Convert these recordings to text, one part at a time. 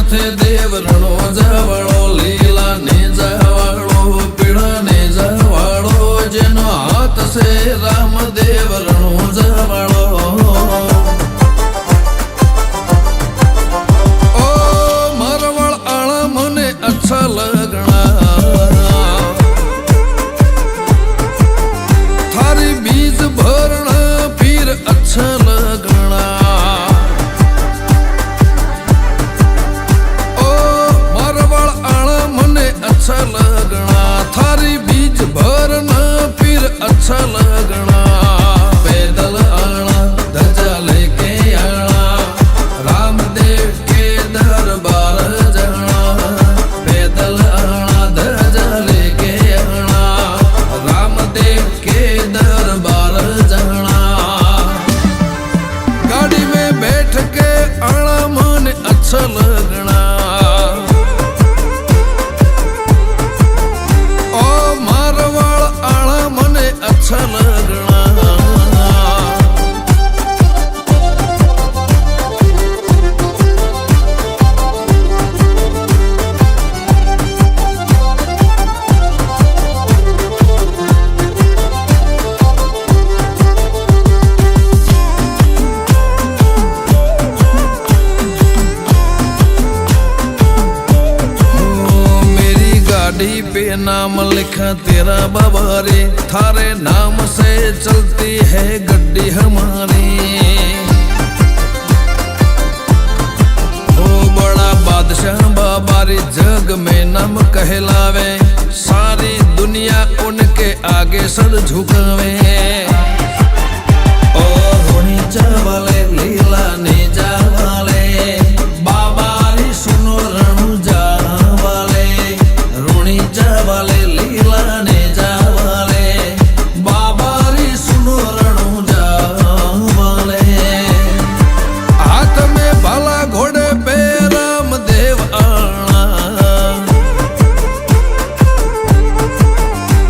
माथे देवरणो जवाड़ो लीला ने जवाड़ो पीड़ा ने जवाड़ो जेनो हाथ से राम देवरणो जवाड़ो ओ मारवाड़ आला मने अच्छा लगना थारी बीज भरना फिर अच्छा लगना अच्छा लगना थारी बीज भरना फिर अच्छा लगना पैदल आना ध्वजा लेके आना रामदेव के दरबार जाना पैदल आना ध्वजा लेके आना रामदेव के दरबार जाना गाड़ी में बैठ के आना मन अच्छा लगना अच्छा लगना गाड़ी पे नाम लिखा तेरा बाबा रे थारे नाम से चलती है गड्डी हमारी ओ बड़ा बादशाह बाबा रे जग में नाम कहलावे सारी दुनिया उनके आगे सर झुकावे ओ रोनी चावले लीला ने जावाले बाबा रे सुनो रणु जावाले जावाले लीला ने जावाले बाबा री सुनो रणु जावाले हाथ में भाला घोड़े पे रामदेव आना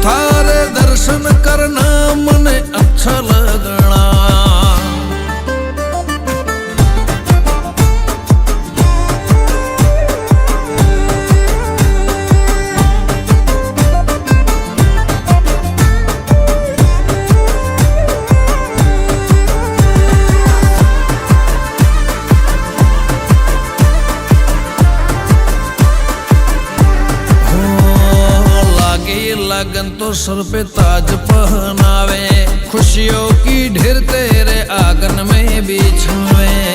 थारे दर्शन करना मने अच्छा लगना लगन तो सर पे ताज पहनावे खुशियों की ढेर तेरे आंगन में बिछावे